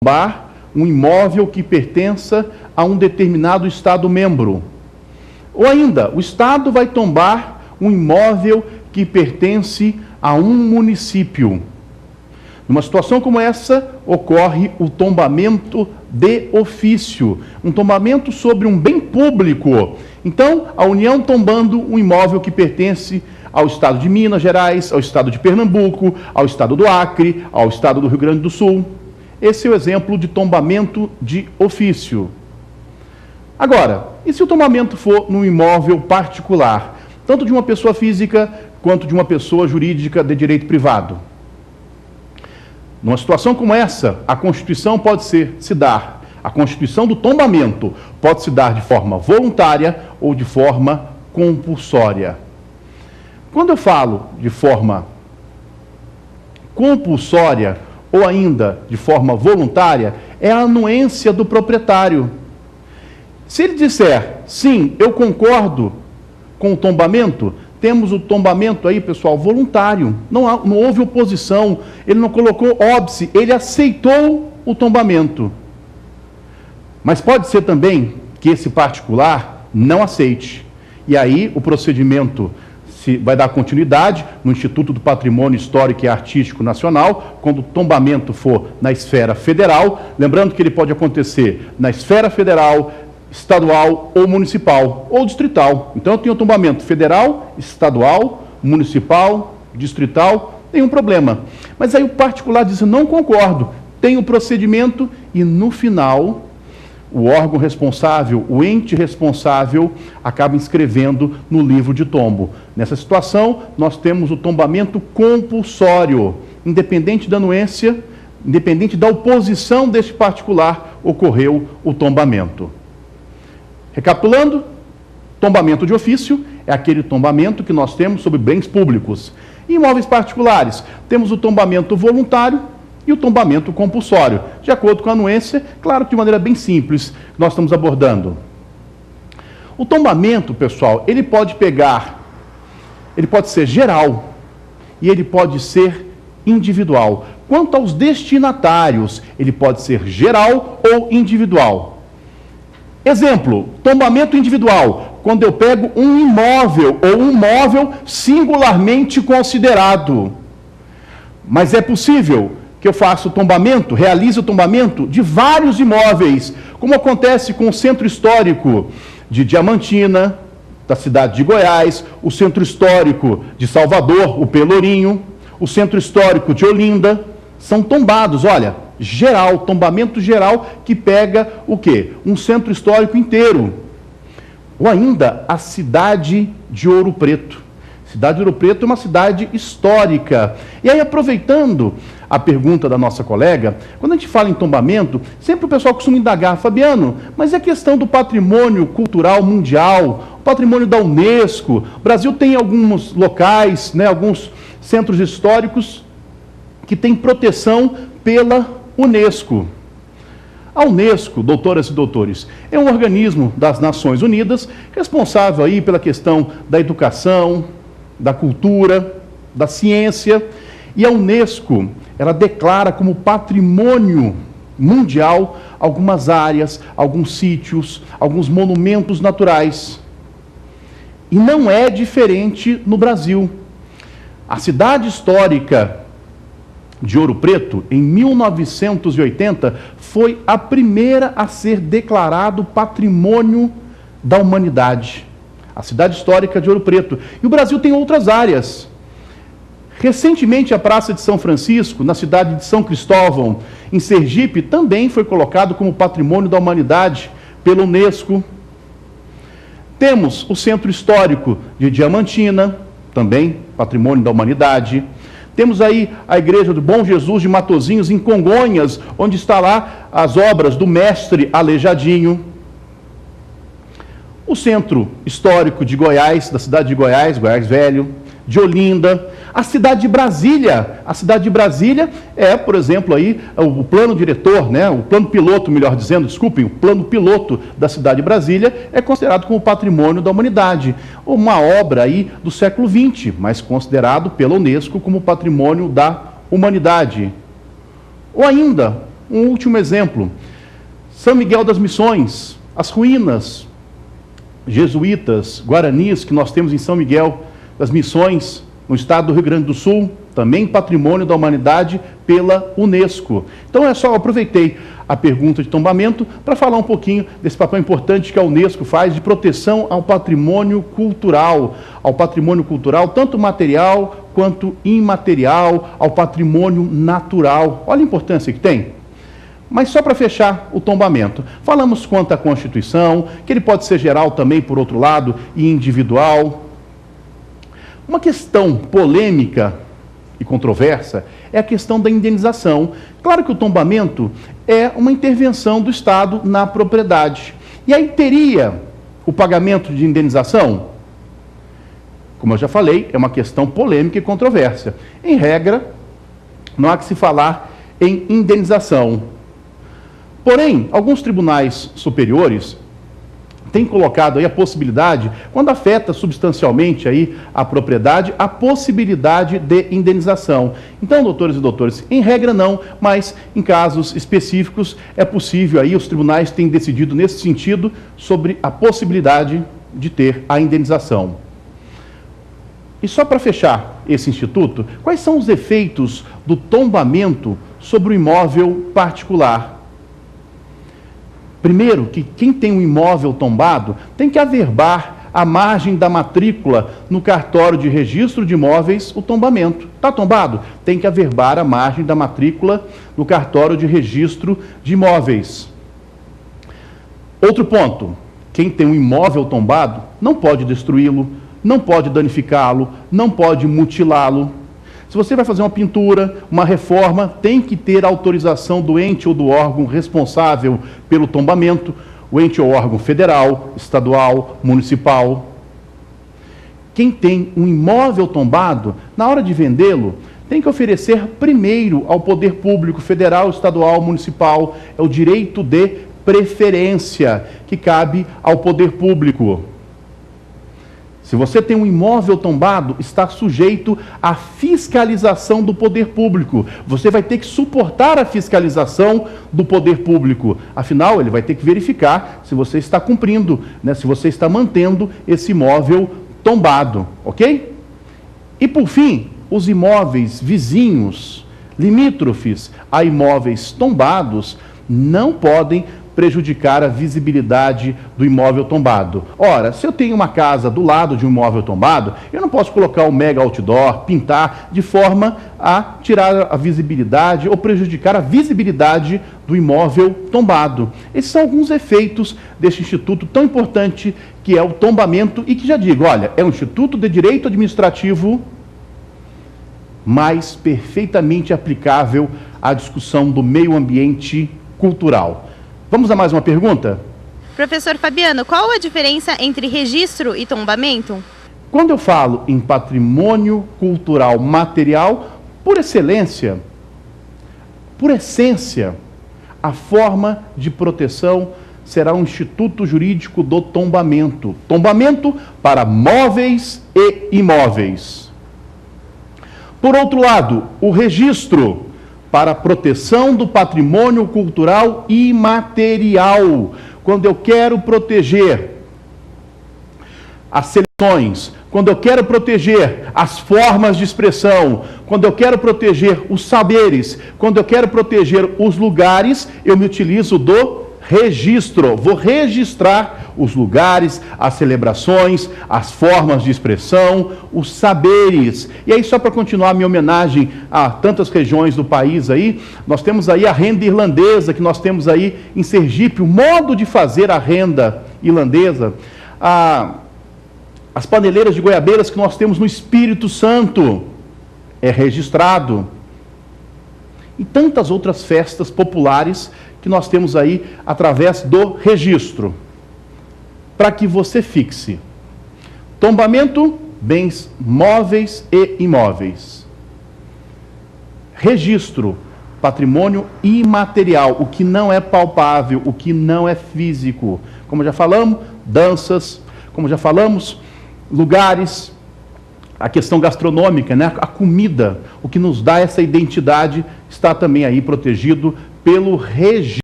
tombar um imóvel que pertença a um determinado Estado-membro. Ou ainda, o Estado vai tombar um imóvel que pertence a um município. Numa situação como essa, ocorre o tombamento de ofício, um tombamento sobre um bem público. Então, a União tombando um imóvel que pertence ao Estado de Minas Gerais, ao Estado de Pernambuco, ao Estado do Acre, ao Estado do Rio Grande do Sul. Esse é o exemplo de tombamento de ofício. Agora, e se o tombamento for num imóvel particular, tanto de uma pessoa física quanto de uma pessoa jurídica de direito privado? Numa situação como essa, a Constituição pode se dar, a Constituição do tombamento pode se dar de forma voluntária ou de forma compulsória. Quando eu falo de forma compulsória, ou ainda de forma voluntária, é a anuência do proprietário. Se ele disser, sim, eu concordo com o tombamento, temos o tombamento aí, pessoal, voluntário. Não houve oposição, ele não colocou óbice, ele aceitou o tombamento. Mas pode ser também que esse particular não aceite. E aí o procedimento vai dar continuidade no Instituto do Patrimônio Histórico e Artístico Nacional, quando o tombamento for na esfera federal, lembrando que ele pode acontecer na esfera federal, estadual ou municipal, ou distrital. Então eu tenho tombamento federal, estadual, municipal, distrital, nenhum problema. Mas aí o particular diz, não concordo, tem o procedimento e no final o órgão responsável, o ente responsável, acaba inscrevendo no livro de tombo. Nessa situação, nós temos o tombamento compulsório. Independente da anuência, independente da oposição deste particular, ocorreu o tombamento. Recapitulando, tombamento de ofício é aquele tombamento que nós temos sobre bens públicos. Em imóveis particulares, temos o tombamento voluntário e o tombamento compulsório, de acordo com a anuência, claro que de maneira bem simples, nós estamos abordando. O tombamento, pessoal, ele pode ser geral e ele pode ser individual. Quanto aos destinatários, ele pode ser geral ou individual. Exemplo, tombamento individual, quando eu pego um imóvel ou um móvel singularmente considerado. Mas é possível que eu faça o tombamento, realize o tombamento de vários imóveis, como acontece com o Centro Histórico de Diamantina, da cidade de Goiás, o Centro Histórico de Salvador, o Pelourinho, o Centro Histórico de Olinda, são tombados, olha, geral, tombamento geral que pega o quê? Um centro histórico inteiro. Ou ainda a cidade de Ouro Preto. Cidade de Ouro Preto é uma cidade histórica. E aí, aproveitando a pergunta da nossa colega, quando a gente fala em tombamento, sempre o pessoal costuma indagar, Fabiano, mas é a questão do patrimônio cultural mundial, o patrimônio da Unesco. O Brasil tem alguns locais, né, alguns centros históricos que têm proteção pela Unesco. A Unesco, doutoras e doutores, é um organismo das Nações Unidas responsável aí pela questão da educação, da cultura, da ciência, e a Unesco, ela declara como patrimônio mundial algumas áreas, alguns sítios, alguns monumentos naturais. E não é diferente no Brasil. A cidade histórica de Ouro Preto, em 1980, foi a primeira a ser declarado patrimônio da humanidade. A cidade histórica de Ouro Preto. E o Brasil tem outras áreas. Recentemente, a Praça de São Francisco, na cidade de São Cristóvão, em Sergipe, também foi colocado como patrimônio da humanidade pela Unesco. Temos o Centro Histórico de Diamantina, também patrimônio da humanidade. Temos aí a Igreja do Bom Jesus de Matozinhos, em Congonhas, onde está lá as obras do mestre Aleijadinho. O Centro Histórico de Goiás, da cidade de Goiás, Goiás Velho, de Olinda, a cidade de Brasília. A cidade de Brasília é, por exemplo, aí, o plano diretor, né, o plano piloto, melhor dizendo, desculpem, o plano piloto da cidade de Brasília é considerado como patrimônio da humanidade. Uma obra aí do século XX, mas considerado pela Unesco como patrimônio da humanidade. Ou ainda, Um último exemplo, São Miguel das Missões, as ruínas jesuítas, guaranis, que nós temos em São Miguel das Missões, no estado do Rio Grande do Sul, também patrimônio da humanidade pela Unesco. Então é só, eu aproveitei a pergunta de tombamento para falar um pouquinho desse papel importante que a Unesco faz de proteção ao patrimônio cultural, tanto material quanto imaterial, ao patrimônio natural. Olha a importância que tem. Mas só para fechar o tombamento, falamos quanto à Constituição, que ele pode ser geral também, por outro lado, e individual. Uma questão polêmica e controversa é a questão da indenização. Claro que o tombamento é uma intervenção do Estado na propriedade. E aí teria o pagamento de indenização? Como eu já falei, é uma questão polêmica e controversa. Em regra, não há que se falar em indenização. Porém, alguns tribunais superiores têm colocado aí a possibilidade, quando afeta substancialmente aí a propriedade, a possibilidade de indenização. Então, doutores e doutores, em regra não, mas em casos específicos é possível aí, os tribunais têm decidido nesse sentido sobre a possibilidade de ter a indenização. E só para fechar esse instituto, quais são os efeitos do tombamento sobre o imóvel particular? Primeiro, que quem tem um imóvel tombado tem que averbar à margem da matrícula no cartório de registro de imóveis o tombamento. Está tombado? Tem que averbar à margem da matrícula no cartório de registro de imóveis. Outro ponto, quem tem um imóvel tombado não pode destruí-lo, não pode danificá-lo, não pode mutilá-lo. Se você vai fazer uma pintura, uma reforma, tem que ter autorização do ente ou do órgão responsável pelo tombamento, o ente ou órgão federal, estadual, municipal. Quem tem um imóvel tombado, na hora de vendê-lo, tem que oferecer primeiro ao poder público federal, estadual, municipal. É o direito de preferência que cabe ao poder público. Se você tem um imóvel tombado, está sujeito à fiscalização do poder público. Você vai ter que suportar a fiscalização do poder público. Afinal, ele vai ter que verificar se você está cumprindo, né, se você está mantendo esse imóvel tombado, ok? E por fim, os imóveis vizinhos, limítrofes a imóveis tombados, não podem prejudicar a visibilidade do imóvel tombado. Ora, se eu tenho uma casa do lado de um imóvel tombado, eu não posso colocar um mega outdoor, pintar, de forma a tirar a visibilidade ou prejudicar a visibilidade do imóvel tombado. Esses são alguns efeitos deste instituto tão importante que é o tombamento e que, já digo, olha, é um instituto de direito administrativo, mas perfeitamente aplicável à discussão do meio ambiente cultural. Vamos a mais uma pergunta? Professor Fabiano, qual a diferença entre registro e tombamento? Quando eu falo em patrimônio cultural material, por excelência, por essência, a forma de proteção será um instituto jurídico do tombamento. Tombamento para móveis e imóveis. Por outro lado, o registro para a proteção do patrimônio cultural imaterial. Quando eu quero proteger as seleções, quando eu quero proteger as formas de expressão, quando eu quero proteger os saberes, quando eu quero proteger os lugares, eu me utilizo do registro. Vou registrar os lugares, as celebrações, as formas de expressão, os saberes. E aí, só para continuar a minha homenagem a tantas regiões do país aí, nós temos aí a renda irlandesa, que nós temos aí em Sergipe, o modo de fazer a renda irlandesa, as paneleiras de goiabeiras que nós temos no Espírito Santo, é registrado. E tantas outras festas populares que nós temos aí através do registro. Para que você fixe. Tombamento, bens móveis e imóveis. Registro, patrimônio imaterial, o que não é palpável, o que não é físico. Como já falamos, danças, como já falamos, lugares, a questão gastronômica, né? A comida, o que nos dá essa identidade, está também aí protegido pelo registro.